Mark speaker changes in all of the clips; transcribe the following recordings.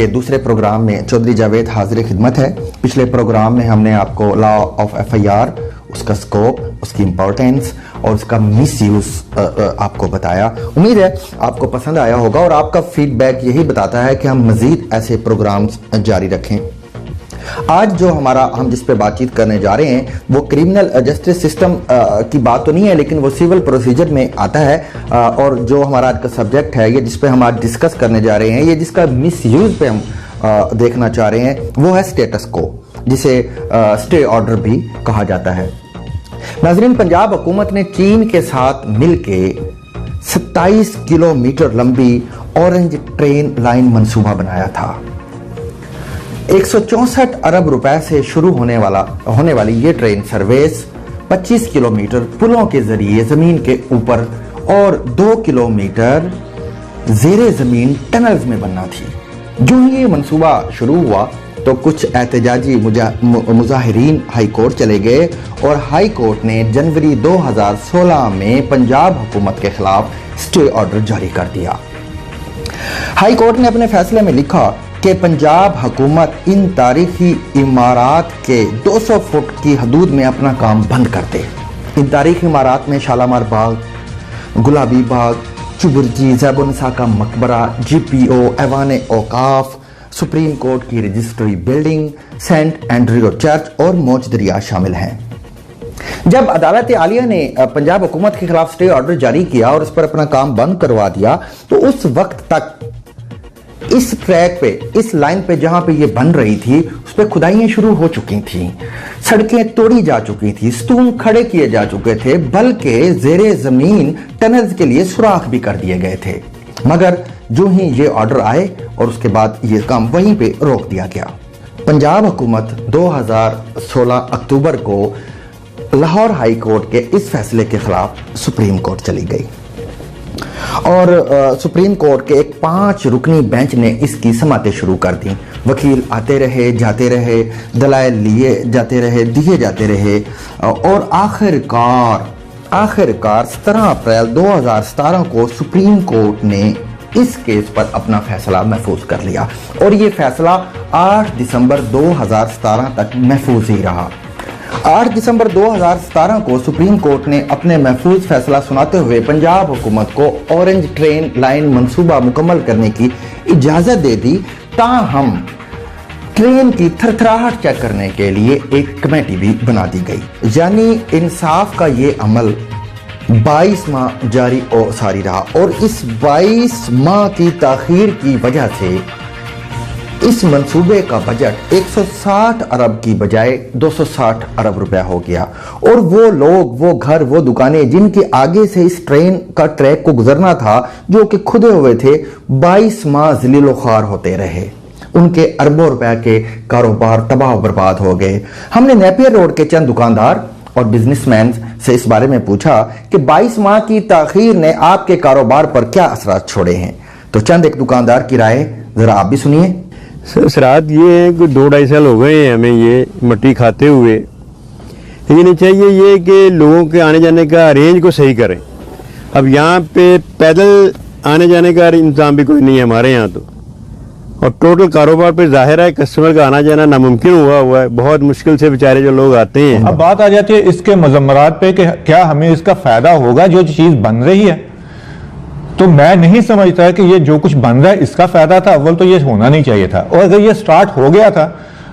Speaker 1: के दूसरे प्रोग्राम में चौधरी जावेद हाजिर खिदमत है। पिछले प्रोग्राम में हमने आपको लॉ ऑफ FIR, उसका स्कोप, उसकी इम्पोर्टेंस और उसका मिसयूज आपको बताया। उम्मीद है आपको पसंद आया होगा और आपका फीडबैक यही बताता है कि हम मज़ीद ऐसे प्रोग्राम्स जारी रखें। आज जो हम जिस पे बातचीत करने जा रहे हैं वो क्रिमिनल जस्टिस सिस्टम की बात तो नहीं है, लेकिन वो सिविल प्रोसीजर में आता है। और जो हमारा आज का सब्जेक्ट है, ये जिस पे हम आज डिस्कस करने जा रहे हैं, ये जिसका मिसयूज पे हम देखना चाह रहे हैं, वो है स्टेटस को, जिसे स्टे ऑर्डर भी कहा जाता है। नाज़रीन, पंजाब हुकूमत ने चीन के साथ मिलके 27 किलोमीटर लंबी ऑरेंज ट्रेन लाइन मंसूबा बनाया था। 164 अरब रुपए से शुरू होने वाली ये ट्रेन सर्विस 25 किलोमीटर पुलों के जरिए जमीन के ऊपर और 2 किलोमीटर ज़ेरे जमीन टनल्स में बनना थी। जो ही ये मंसूबा शुरू हुआ तो कुछ एहतजाजी मुजाहिरीन हाई कोर्ट चले गए और हाई कोर्ट ने जनवरी 2016 में पंजाब हुकूमत के खिलाफ स्टे ऑर्डर जारी कर दिया। हाई कोर्ट ने अपने फैसले में लिखा कि पंजाब हुकूमत इन तारीखी इमारात के 200 फुट की हदूद में अपना काम बंद कर दे। इन तारीखी इमारात में शालामार बाग, गुलाबी बाग, चुबुर्जी, ज़ैबुन्निसा का मकबरा, GPO, ऐवान औकाफ, सुप्रीम कोर्ट की रजिस्ट्री बिल्डिंग, सेंट एंड्रियो चर्च और मौज दरिया शामिल हैं। जब अदालत आलिया ने पंजाब हुकूमत के खिलाफ स्टे ऑर्डर जारी किया और उस पर अपना काम बंद करवा दिया, तो उस वक्त तक इस ट्रैक पे, इस लाइन पे जहां पे ये बन रही थी, उस पे खुदाइयां शुरू हो चुकी थी, सड़कें तोड़ी जा चुकी थी, स्तून खड़े किए जा चुके थे, बल्कि ज़ेरे जमीन टनल्स के लिए सुराख भी कर दिए गए थे। मगर जो ही ये ऑर्डर आए और उसके बाद ये काम वहीं पे रोक दिया गया। पंजाब हुकूमत 2016 अक्टूबर को लाहौर हाई कोर्ट के इस फैसले के खिलाफ सुप्रीम कोर्ट चली गई और सुप्रीम कोर्ट के एक 5 रुकनी बेंच ने इसकी समातें शुरू कर दी। वकील आते रहे, जाते रहे, दलाइल लिए जाते रहे, दिए जाते रहे और आखिरकार 17 अप्रैल 2017 को सुप्रीम कोर्ट ने इस केस पर अपना फैसला महफूज कर लिया और ये फैसला 8 दिसंबर 2017 तक महफूज ही रहा। 8 दिसंबर 2017 को सुप्रीम कोर्ट ने अपने महफूज फैसला सुनाते हुए पंजाब हुकूमत को ऑरेंज ट्रेन लाइन मंसूबा मुकम्मल करने की इजाजत दे दी। ताहम ट्रेन की थरथराहट चेक करने के लिए एक कमेटी भी बना दी गई। यानी इंसाफ का ये अमल 22 माह जारी और सारी रहा और इस 22 माह की ताखीर की वजह से इस मंसूबे का बजट 160 अरब की बजाय 260 अरब रुपया हो गया। और वो लोग, वो घर, वो दुकानें जिनके आगे से इस ट्रेन का ट्रैक को गुजरना था, जो कि खुदे हुए थे, 22 माह ज़लील ख़ार होते रहे। उनके अरबों रुपए के कारोबार तबाह बर्बाद हो गए। हमने नेपियर रोड के चंद दुकानदार और बिजनेसमैन से इस बारे में पूछा कि 22 माह की ताखीर ने आपके कारोबार पर क्या असरात छोड़े हैं। तो चंद एक दुकानदार की राय जरा आप भी सुनिए।
Speaker 2: असरात ये है कि 2-2.5 साल हो गए हैं हमें ये मट्टी खाते हुए। लेकिन चाहिए ये कि लोगों के आने जाने का अरेंज को सही करें। अब यहाँ पे पैदल आने जाने का इंतजाम भी कोई नहीं है हमारे यहाँ तो, और टोटल कारोबार पे जाहिर है कस्टमर का आना जाना नामुमकिन हुआ है। बहुत मुश्किल से बेचारे जो लोग आते हैं।
Speaker 3: अब बात आ जाती है इसके मजम्मरात पे कि क्या हमें इसका फायदा होगा जो चीज बन रही है। तो मैं नहीं समझता कि ये जो कुछ बन रहा है इसका फायदा था। अव्वल तो ये होना नहीं चाहिए था, और अगर ये स्टार्ट हो गया था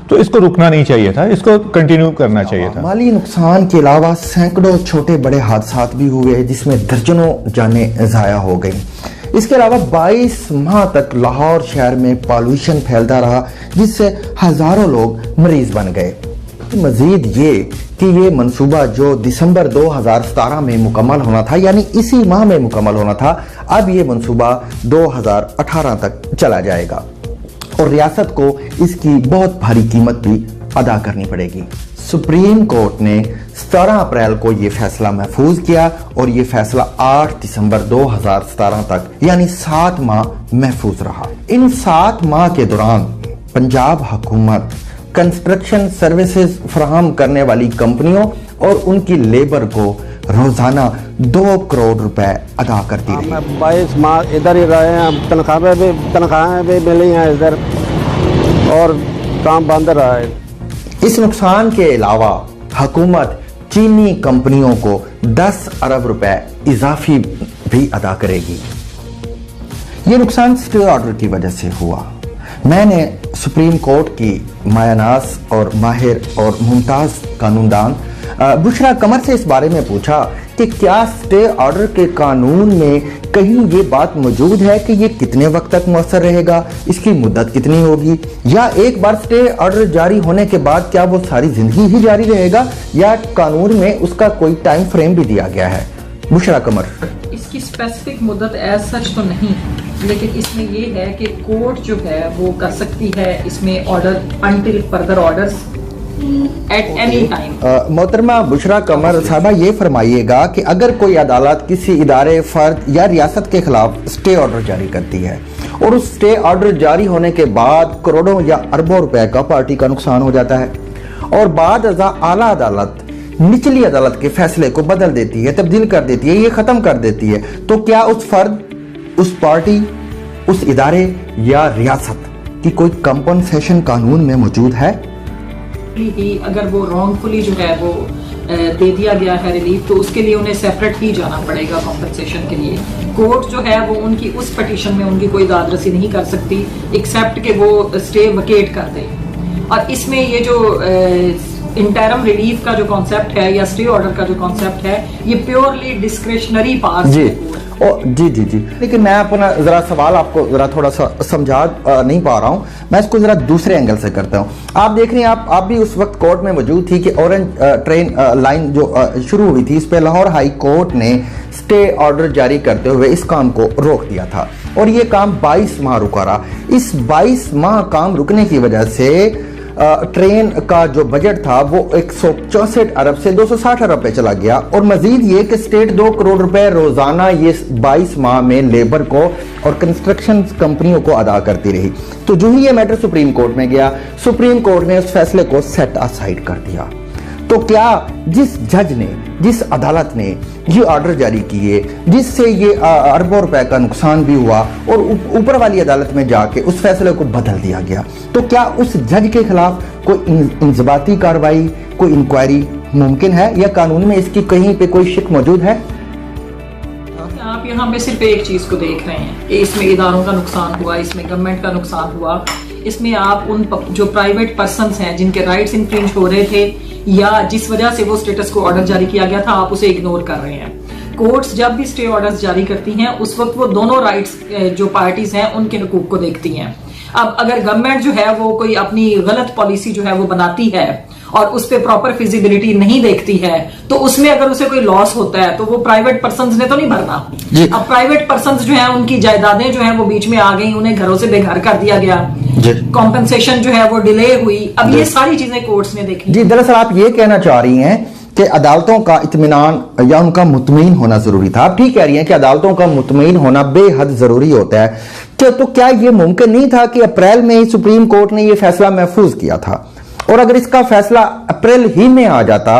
Speaker 3: तो इसको रुकना नहीं चाहिए था, इसको कंटिन्यू करना चाहिए था।
Speaker 1: माली नुकसान के अलावा सैकड़ों छोटे बड़े हादसा भी हुए जिसमें दर्जनों जानें ज़ाया हो गई। इसके अलावा 22 माह तक लाहौर शहर में पॉल्यूशन फैलता रहा जिससे हजारों लोग मरीज बन गए। मजीद ये कि ये मंसूबा जो दिसंबर 2017 में मुकम्मल होना था, यानी इसी माह में मुकम्मल होना था, अब ये मंसूबा 2018 तक चला जाएगा और रियासत को इसकी बहुत भारी कीमत भी अदा करनी पड़ेगी। सुप्रीम कोर्ट ने 17 अप्रैल को ये फैसला महफूज किया और ये फैसला 8 दिसंबर 2017 तक यानी 7 माह महफूज रहा। इन 7 माह के दौरान पंजाब हुकूमत कंस्ट्रक्शन सर्विसेज फराहम करने वाली कंपनियों और उनकी लेबर को रोजाना 2 करोड़ रुपए अदा करती रही।
Speaker 2: 22 माह इधर ही रहे हैं, तनख्वाहें भी मिली हैं इधर, और काम बंद रहा है।
Speaker 1: इस नुकसान के अलावा हुकूमत चीनी कंपनियों को 10 अरब रुपए इजाफी भी अदा करेगी। ये नुकसान स्टे ऑर्डर की वजह से हुआ। मैंने सुप्रीम कोर्ट की मायानास और माहिर और मुमताज कानूनदान बुशरा कमर से इस बारे में पूछा कि क्या स्टे ऑर्डर के कानून में कहीं ये बात मौजूद है कि ये कितने वक्त तक मुअस्सर रहेगा, इसकी मुद्दत कितनी होगी, या एक बार स्टे ऑर्डर जारी होने के बाद क्या वो सारी जिंदगी ही जारी रहेगा, या कानून में उसका कोई टाइम फ्रेम भी दिया गया है। बुशरा कमर,
Speaker 4: इसकी स्पेसिफिक मुद्दत एज सच तो नहीं, लेकिन इसमें ये है कि कोर्ट जो है वो कर सकती है इसमें order until further orders at any time.
Speaker 1: मोहतरमा बुशरा कमर साहबा, ये फरमाइएगा कि अगर कोई अदालत किसी इदारे, फर्द या रियासत के खिलाफ स्टे ऑर्डर जारी करती है और उस स्टे ऑर्डर जारी होने के बाद करोड़ों या अरबों रुपए का पार्टी का नुकसान हो जाता है और बाद अज़ा आला अदालत निचली अदालत के फैसले को बदल देती है, तब्दील कर देती है, ये खत्म कर देती है, तो क्या उस फर्द, उस पार्टी, उस इदारे या रियासत की कोई कंपनसेशन कानून में मौजूद है?
Speaker 4: अगर वो रॉन्गफुली जो है वो दे दिया गया है रिलीफ, तो उसके लिए उन्हें सेपरेट ही जाना पड़ेगा कॉम्पनसेशन के लिए। कोर्ट जो है वो उनकी उस पिटीशन में उनकी कोई दादरसी नहीं कर सकती एक्सेप्ट कि वो स्टे वकेट कर दे। और इसमें ये जो इंटरम रिलीफ का जो कॉन्सेप्ट है या स्टे ऑर्डर का जो कॉन्सेप्ट है, ये प्योरली डिस्क्रिशनरी पावर
Speaker 1: जी जी, लेकिन मैं अपना जरा सवाल आपको जरा थोड़ा सा समझा नहीं पा रहा हूँ, मैं इसको जरा दूसरे एंगल से करता हूँ। आप देख रहे हैं, आप भी उस वक्त कोर्ट में मौजूद थी कि ऑरेंज ट्रेन लाइन जो शुरू हुई थी, इस पे लाहौर हाई कोर्ट ने स्टे ऑर्डर जारी करते हुए इस काम को रोक दिया था और ये काम 22 माह रुका रहा। इस 22 माह काम रुकने की वजह से ट्रेन का जो बजट था वो 164 अरब से 260 अरब पे चला गया और मजीद ये कि स्टेट 2 करोड़ रुपए रोजाना ये 22 माह में लेबर को और कंस्ट्रक्शन कंपनियों को अदा करती रही। तो जो ही ये मैटर सुप्रीम कोर्ट में गया, सुप्रीम कोर्ट ने उस फैसले को सेट असाइड कर दिया। तो क्या जिस जज ने, जिस अदालत ने ये ऑर्डर जारी किए जिससे ये अरबों रुपए का नुकसान भी हुआ और ऊपर वाली अदालत में जाके उस फैसले को बदल दिया गया, तो क्या उस जज के खिलाफ कोई इंजबाती कार्रवाई, कोई इंक्वायरी मुमकिन है या कानून में इसकी कहीं पे कोई शिक मौजूद है?
Speaker 4: आप यहाँ पे सिर्फ एक चीज को देख रहे हैं कि इसमें इदारों का नुकसान हुआ, इसमें गवर्नमेंट का नुकसान हुआ, इसमें आप उन जो प्राइवेट पर्सन्स हैं जिनके राइट्स इन्फ्रिंज हो रहे थे या जिस वजह से वो स्टेटस को ऑर्डर जारी किया गया था, आप उसे इग्नोर कर रहे हैं। कोर्ट्स जब भी स्टे ऑर्डर्स जारी करती हैं उस वक्त वो दोनों राइट्स जो पार्टीज हैं उनके हुकूक को देखती हैं। अब अगर गवर्नमेंट जो है वो कोई अपनी गलत पॉलिसी जो है वो बनाती है और उस पर प्रॉपर फिजिबिलिटी नहीं देखती है, तो उसमें अगर उसे कोई लॉस होता है तो वो प्राइवेट पर्सन्स ने तो नहीं भरना। अब प्राइवेट पर्सन्स जो है उनकी जायदादें जो है वो बीच में आ गई, उन्हें घरों से बेघर कर दिया गया, कॉम्पेंसेशन जो है वो डिले हुई। अब ये सारी चीजें कोर्ट्स ने देखी। जी,
Speaker 1: दरअसल आप ये कहना चाह रही हैं कि अदालतों का इत्मीनान या उनका मुतमईन होना जरूरी था। आप ठीक कह रही हैं कि अदालतों का मुतमईन होना बेहद जरूरी होता है। तो क्या ये मुमकिन नहीं था कि अप्रैल में ही सुप्रीम कोर्ट ने ये फैसला महफूज किया था, और अगर इसका फैसला अप्रैल ही में आ जाता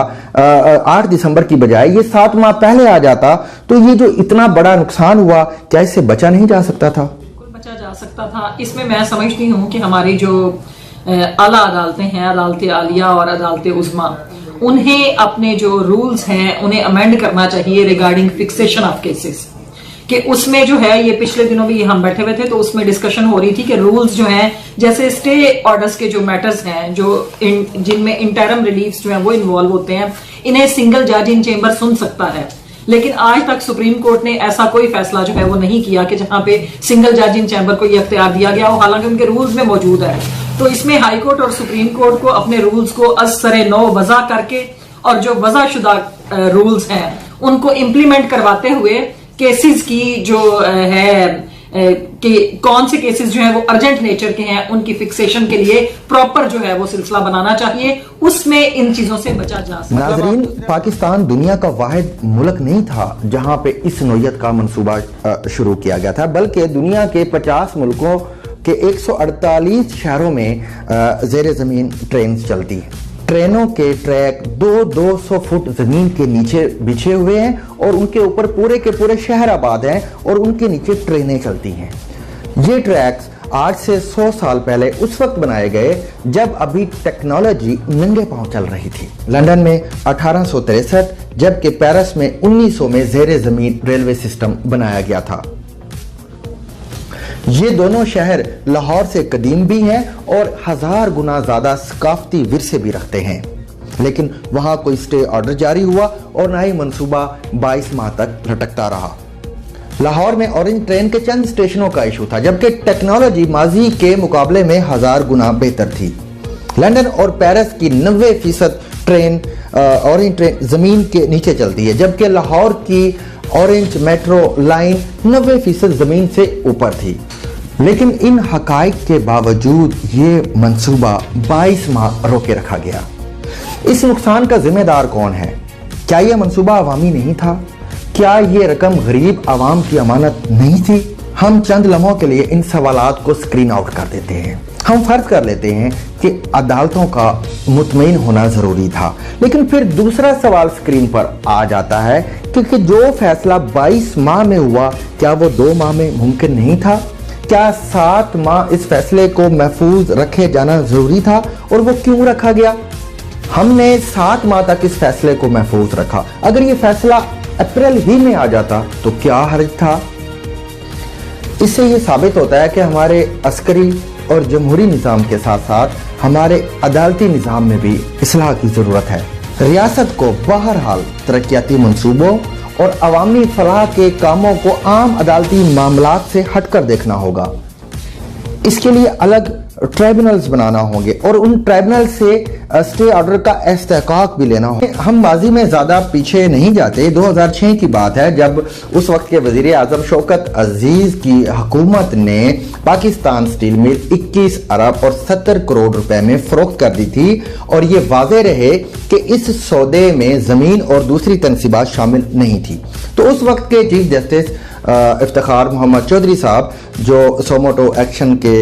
Speaker 1: 8 दिसंबर की बजाय ये 7 माह पहले आ जाता, तो ये जो इतना बड़ा नुकसान हुआ क्या इससे बचा नहीं जा सकता था?
Speaker 4: बिल्कुल बचा जा सकता था। इसमें मैं समझती हूँ कि हमारी जो आला अदालतें हैं, अदालत आलिया और अदालत उज़्मा, उन्हें अपने जो रूल्स हैं उन्हें अमेंड करना चाहिए रिगार्डिंग फिक्सेशन ऑफ केसेस। कि उसमें जो है, ये पिछले दिनों भी हम बैठे हुए थे तो उसमें डिस्कशन हो रही थी कि रूल्स जो हैं, जैसे स्टे ऑर्डर्स के जो मैटर्स हैं जो जिनमें इंटरम रिलीफ्स जो हैं वो इन्वॉल्व होते हैं, इन्हें सिंगल जज इन चेंबर सुन सकता है। लेकिन आज तक सुप्रीम कोर्ट ने ऐसा कोई फैसला जो है वो नहीं किया कि जहां पे सिंगल जज इन चैम्बर को ये अख्तियार दिया गया हो, हालांकि उनके रूल्स में मौजूद है। तो इसमें हाई कोर्ट और सुप्रीम कोर्ट को अपने रूल्स को असरे नौ वजह करके और जो वजह शुदा रूल्स हैं उनको इम्प्लीमेंट करवाते हुए केसेस की जो है कि कौन से केसेस जो है वो अर्जेंट नेचर के हैं उनकी फिक्सेशन के लिए प्रॉपर जो है वो सिलसिला बनाना चाहिए। उसमें इन चीजों से बचा जा सकता है।
Speaker 1: नाज़रीन, पाकिस्तान दुनिया का वाहिद मुल्क नहीं था जहां पे इस नौयत का मंसूबा शुरू किया गया था, बल्कि दुनिया के 50 मुल्कों के 148 शहरों में ज़ेरे ज़मीन ट्रेन चलती है। ट्रेनों के ट्रैक 200 फुट जमीन के नीचे बिछे हुए हैं और उनके ऊपर पूरे के पूरे शहर आबाद हैं और उनके नीचे ट्रेनें चलती हैं। ये ट्रैक्स آج سے 100 سال پہلے اس وقت بنائے گئے جب ابھی ٹیکنالوجی ننگے پاؤں چل رہی تھی۔ لندن میں 1863 جبکہ پیرس میں 1900 میں زیر زمین ریلوے سسٹم بنایا گیا تھا۔ یہ دونوں شہر لاہور سے قدیم بھی ہیں اور 1000 گنا زیادہ ثقافتی ورثے بھی رکھتے ہیں، لیکن وہاں کوئی سٹے آرڈر جاری ہوا اور نہ ہی منصوبہ 22 ماہ تک لٹکتا رہا۔ لاہور میں اورنج ٹرین کے چند اسٹیشنوں کا ایشو تھا، جبکہ ٹیکنالوجی ماضی کے مقابلے میں 1000 گنا بہتر تھی۔ لندن اور پیرس کی 90% ٹرین اورنج ٹرین زمین کے نیچے چلتی ہے، جبکہ لاہور کی اورنج میٹرو لائن 90% زمین سے اوپر تھی۔ لیکن ان حقائق کے باوجود یہ منصوبہ 22 ماہ روکے رکھا گیا۔ اس نقصان کا ذمہ دار کون ہے؟ کیا یہ منصوبہ عوامی نہیں تھا؟ کیا یہ رقم غریب عوام کی امانت نہیں تھی؟ ہم چند لمحوں کے لیے ان سوالات کو سکرین آؤٹ کر دیتے ہیں۔ ہم فرض کر لیتے ہیں کہ عدالتوں کا مطمئن ہونا ضروری تھا، لیکن پھر دوسرا سوال سکرین پر آ جاتا ہے کہ جو فیصلہ 22 ماہ میں ہوا کیا وہ 2 ماہ میں ممکن نہیں تھا؟ کیا 7 ماہ اس فیصلے کو محفوظ رکھے جانا ضروری تھا اور وہ کیوں رکھا گیا؟ ہم نے 7 ماہ تک اس فیصلے کو محفوظ رکھا۔ اگر یہ فیصلہ اپریل ہی میں آ جاتا تو کیا حرج تھا؟ اس سے یہ ثابت ہوتا ہے کہ ہمارے عسکری اور جمہوری نظام کے ساتھ ساتھ ہمارے عدالتی نظام میں بھی اصلاح کی ضرورت ہے۔ ریاست کو بہرحال ترقیاتی منصوبوں اور عوامی فلاح کے کاموں کو عام عدالتی معاملات سے ہٹ کر دیکھنا ہوگا۔ اس کے لیے الگ ٹرائبونلز بنانا ہوں گے اور ان ٹرائبونل سے اسٹے آرڈر کا استحقاق بھی لینا ہوگا۔ ہم ماضی میں زیادہ پیچھے نہیں جاتے۔ 2006 کی بات ہے جب اس وقت کے وزیر اعظم شوکت عزیز کی حکومت نے پاکستان سٹیل مل 21 ارب اور 70 کروڑ روپے میں فروخت کر دی تھی، اور یہ واضح رہے کہ اس سودے میں زمین اور دوسری تنصیبات شامل نہیں تھی۔ تو اس وقت کے چیف جسٹس افتخار محمد چودھری صاحب، جو سوموٹو ایکشن کے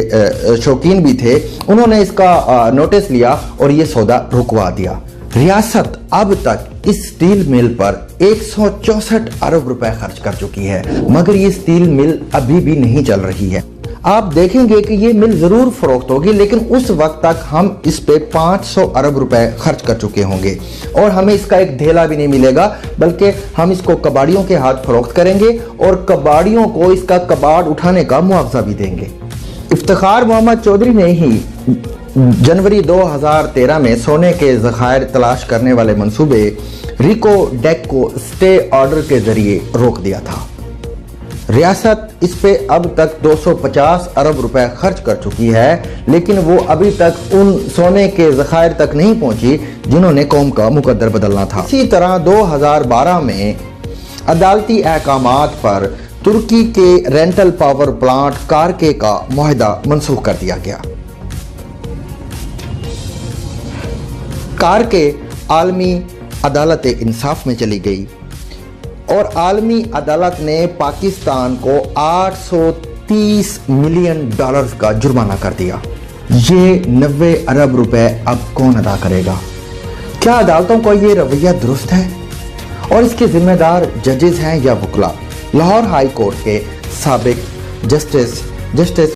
Speaker 1: شوقین بھی تھے، انہوں نے اس کا نوٹس لیا اور یہ سودا رکوا دیا۔ ریاست اب تک اس سٹیل مل پر 164 ارب روپے خرچ کر چکی ہے، مگر یہ سٹیل مل ابھی بھی نہیں چل رہی ہے۔ آپ دیکھیں گے کہ یہ مل ضرور فروخت ہوگی، لیکن اس وقت تک ہم اس پہ 500 ارب روپے خرچ کر چکے ہوں گے اور ہمیں اس کا ایک دھیلا بھی نہیں ملے گا، بلکہ ہم اس کو کباڑیوں کے ہاتھ فروخت کریں گے اور کباڑیوں کو اس کا کباڑ اٹھانے کا معاوضہ بھی دیں گے۔ افتخار محمد چودھری نے ہی جنوری 2013 میں سونے کے ذخائر تلاش کرنے والے منصوبے ریکو ڈیک کو سٹے آرڈر کے ذریعے روک دیا تھا۔ ریاست اس پہ اب تک 250 ارب روپے خرچ کر چکی ہے، لیکن وہ ابھی تک ان سونے کے ذخائر تک نہیں پہنچی جنہوں نے قوم کا مقدر بدلنا تھا۔ اسی طرح 2012 میں عدالتی احکامات پر ترکی کے رینٹل پاور پلانٹ کارکے کا معاہدہ منسوخ کر دیا گیا۔ کارکے عالمی عدالت انصاف میں چلی گئی اور عالمی عدالت نے پاکستان کو $830 ملین کا جرمانہ کر دیا۔ یہ 90 ارب روپے اب کون ادا کرے گا؟ کیا عدالتوں کو یہ رویہ درست ہے؟ اور اس کے ذمہ دار ججز ہیں یا وکلا؟ لاہور ہائی کورٹ کے سابق جسٹس